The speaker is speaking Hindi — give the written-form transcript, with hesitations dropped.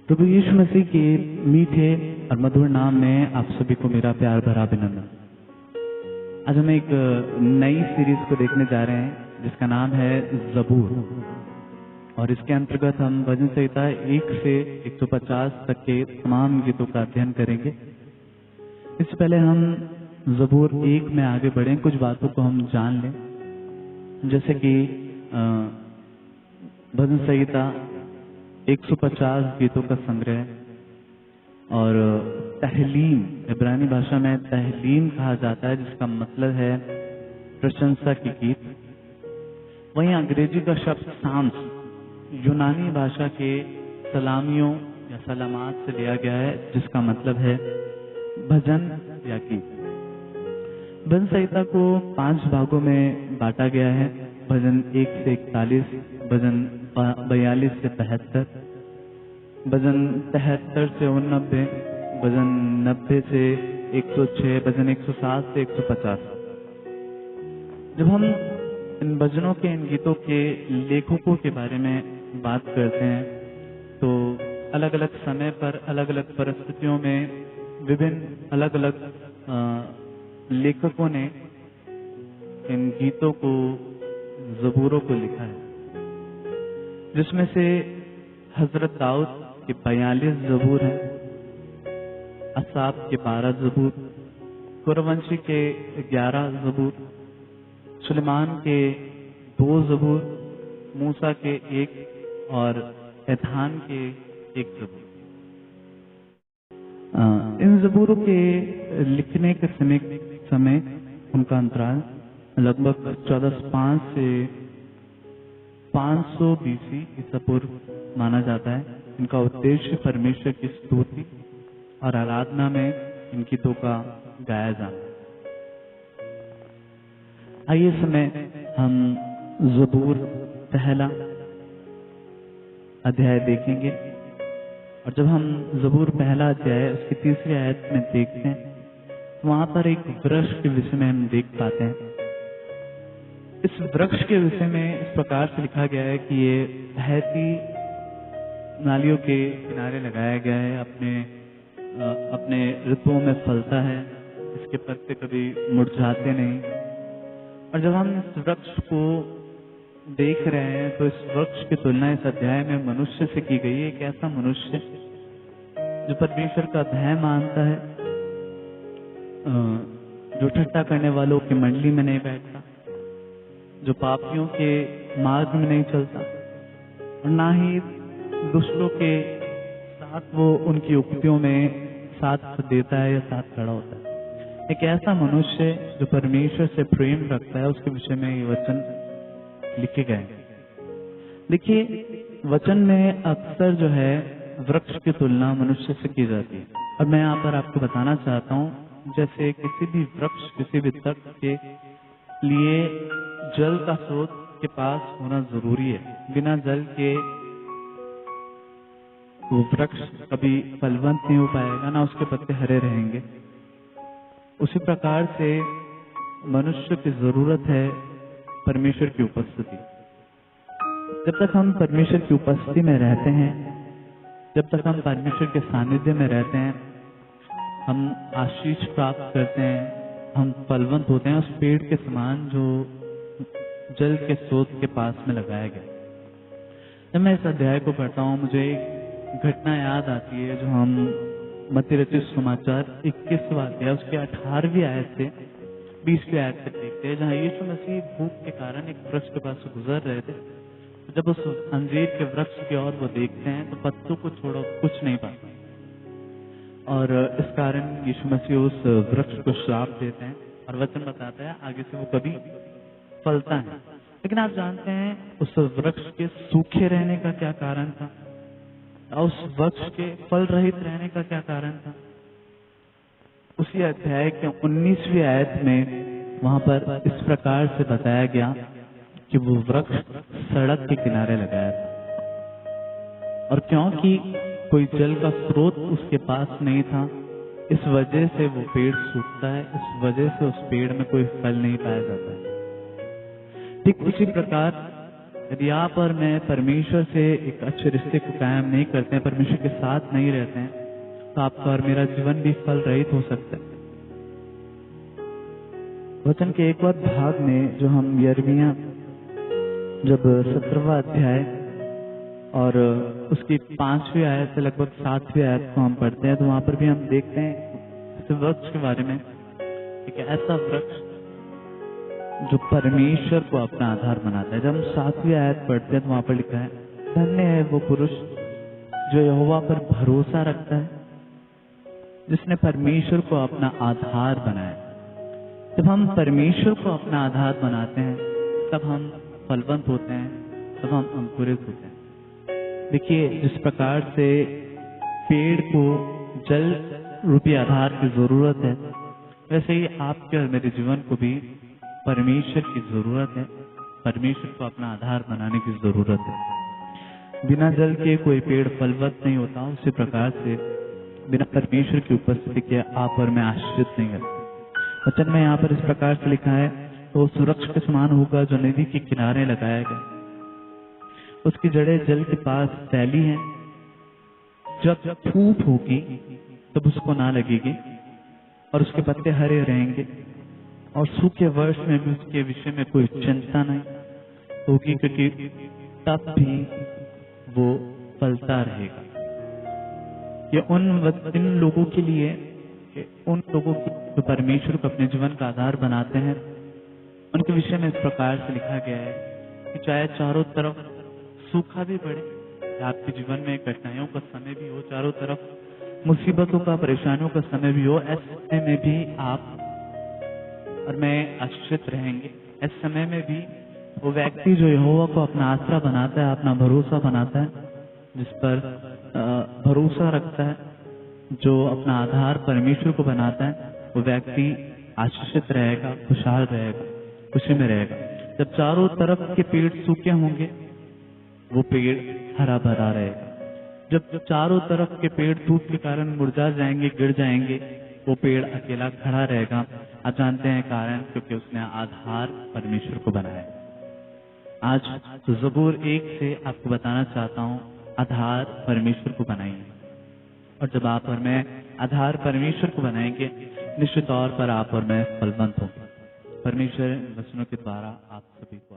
प्रभु यीशु मसीह के मीठे और मधुर नाम में आप सभी को मेरा प्यार भरा अभिनंदन। आज हम एक नई सीरीज को देखने जा रहे हैं जिसका नाम है ज़बूर, और इसके अंतर्गत हम भजन संहिता 1 से 150 तक के तमाम गीतों का अध्ययन करेंगे। इससे पहले हम ज़बूर 1 में आगे बढ़ें, कुछ बातों को हम जान लें, जैसे कि भजन संहिता 150 गीतों का संग्रह और तहलीम, इब्रानी भाषा में तहलीम कहा जाता है, जिसका मतलब है प्रशंसा की गीत। वहीं अंग्रेजी का शब्द साम्स यूनानी भाषा के सलामियों या सलामात से लिया गया है, जिसका मतलब है भजन या गीत। भजन संहिता को 5 भागों में बांटा गया है। भजन 1 से 41, भजन 42 से 73, भजन 73 से 89, भजन 90 से 106, भजन 107 से 150। जब हम इन भजनों के, इन गीतों के लेखकों के बारे में बात करते हैं तो अलग अलग समय पर, अलग अलग परिस्थितियों में विभिन्न अलग अलग लेखकों ने इन गीतों को, ज़बूरों को लिखा है, जिसमें से हजरत दाऊद के 42 ज़बूर हैं, असाफ के 12 ज़बूर, कुरवंशी के 11 ज़बूर, सुलेमान के 2 ज़बूर, मूसा के 1 और एधान के 1 ज़बूर। इन ज़बूरों के लिखने के समय उनका अंतराल लगभग 1405 से 500 BC ईसा पूर्व माना जाता है। इनका उद्देश्य परमेश्वर की स्तुति और आराधना में इन गीतों का गाया जाना। आइए समय हम ज़बूर पहला अध्याय देखेंगे, और जब हम ज़बूर पहला अध्याय उसकी 3री आयत में देखते हैं तो वहां पर एक वृक्ष के विषय में हम देख पाते हैं। इस वृक्ष के विषय में इस प्रकार से लिखा गया है कि ये बहती नालियों के किनारे लगाया गया है, अपने ऋतुओं में फलता है, इसके पत्ते कभी मुरझाते नहीं। और जब हम इस वृक्ष को देख रहे हैं तो इस वृक्ष की तुलना इस अध्याय में मनुष्य से की गई है। एक ऐसा मनुष्य जो परमेश्वर का भय मानता है, जो ठट्टा करने वालों की मंडली में नहीं बैठता, जो पापियों के मार्ग में नहीं चलता, और ना ही दुष्टों के साथ वो उनकी उक्तियों में साथ देता है या साथ खड़ा होता है। एक ऐसा मनुष्य जो परमेश्वर से प्रेम रखता है, उसके विषय में ये वचन लिखे गए। देखिए, वचन में अक्सर जो है वृक्ष की तुलना मनुष्य से की जाती है, और मैं यहाँ पर आपको बताना चाहता हूँ, जैसे किसी भी वृक्ष, किसी भी तट के लिए जल का स्रोत के पास होना जरूरी है। बिना जल के वो वृक्ष कभी फलवंत नहीं हो पाएगा, ना उसके पत्ते हरे रहेंगे। उसी प्रकार से मनुष्य की जरूरत है परमेश्वर की उपस्थिति। जब तक हम परमेश्वर की उपस्थिति में रहते हैं, जब तक हम परमेश्वर के सानिध्य में रहते हैं, हम आशीष प्राप्त करते हैं, हम फलवंत होते हैं उस पेड़ के समान जो जल के स्रोत के पास में लगाया गया। जब मैं इस अध्याय को पढ़ता हूँ, मुझे एक घटना याद आती है जो हम मत्ती रचित समाचार 21वां अध्याय उसके 18वीं आयत से 20वीं आयत तक देखते हैं, जहाँ यीशु मसीह भूख के कारण एक वृक्ष के पास से गुजर रहे थे। जब उस अंजीर के वृक्ष की ओर वो देखते हैं तो पत्तों को छोड़ो कुछ नहीं पाते, और इस कारण यीशु मसीह उस वृक्ष को श्राप देते हैं, और वचन बताता है आगे से वो कभी फलता है। लेकिन आप जानते हैं उस वृक्ष के सूखे रहने का क्या कारण था, और उस वृक्ष के फल रहित रहने का क्या कारण था? उसी अध्याय के 19वीं आयत में वहां पर इस प्रकार से बताया गया कि वो वृक्ष सड़क के किनारे लगाया था, और क्योंकि कोई जल का स्रोत उसके पास नहीं था, इस वजह से वो पेड़ सूखता है, इस वजह से उस पेड़ में कोई फल नहीं पाया जाता है। ठीक उसी प्रकार यदि आप और मैं परमेश्वर से एक अच्छे रिश्ते को कायम नहीं करते हैं, परमेश्वर के साथ नहीं रहते हैं, तो आपका और मेरा जीवन भी फल रहित हो सकता है। वचन के एक और भाग में जो हम यिर्मयाह जब 17वां अध्याय और उसकी 5वीं आयत से लगभग 7वीं आयत को हम पढ़ते हैं, तो वहां पर भी हम देखते हैं इस वृक्ष के बारे में, एक ऐसा वृक्ष जो परमेश्वर को अपना आधार बनाता है। जब हम 7वीं आयत पढ़ते हैं तो वहां पर लिखा है, धन्य है वो पुरुष जो यहोवा पर भरोसा रखता है, जिसने परमेश्वर को अपना आधार बनाया। जब हम परमेश्वर को अपना आधार बनाते हैं तब हम फलवंत होते हैं, तब हम अंकुरित होते हैं। देखिए, जिस प्रकार से पेड़ को जल रूपी आधार की जरूरत है, वैसे ही आपके और मेरे जीवन को भी परमेश्वर की जरूरत है। परमेश्वर को अपना आधार बनाने की जरूरत है। बिना जल के कोई पेड़ फलवंत नहीं होता, उसी प्रकार से बिना परमेश्वर की उपस्थिति के आप और मैं आश्रित नहीं करते। वचन में यहाँ पर इस प्रकार से लिखा है, तो उस वृक्ष के समान होगा जो नदी के किनारे लगाया गया, उसकी जड़ें जल के पास फैली हैं, जब धूप होगी तब उसको ना लगेगी और उसके पत्ते हरे रहेंगे और सूखे वर्ष में भी उसके विषय में कोई चिंता नहीं होगी, क्योंकि तब भी वो फलता रहेगा। ये इन लोगों के लिए, उन लोगों की जो परमेश्वर को अपने जीवन का आधार बनाते हैं, उनके विषय में इस प्रकार से लिखा गया है कि चाहे चारों तरफ सूखा भी पड़े, आपके जीवन में कठिनाइयों का समय भी हो, चारों तरफ मुसीबतों का, परेशानियों का समय भी हो, ऐसे समय में भी आप और मैं आश्रित रहेंगे। इस समय में भी वो व्यक्ति जो यहोवा को अपना आसरा बनाता है, अपना भरोसा बनाता है, जिस पर भरोसा रखता है, जो अपना आधार परमेश्वर को बनाता है, वो व्यक्ति आशीषित रहेगा, खुशहाल रहेगा, खुशी में रहेगा। जब चारों तरफ के पेड़ सूखे होंगे, वो पेड़ हरा भरा रहेगा। जब चारों तरफ के पेड़ धूप के कारण मुरझा जाएंगे, गिर जाएंगे, वो पेड़ अकेला खड़ा रहेगा। आप जानते हैं कारण, क्योंकि उसने आधार परमेश्वर को बनाया। आज ज़बूर 1 से आपको बताना चाहता हूँ, आधार परमेश्वर को बनाइए। और जब आप और मैं आधार परमेश्वर को बनाएंगे, निश्चित तौर पर आप और मैं फलवंत होंगे। परमेश्वर वचनों के द्वारा आप सभी को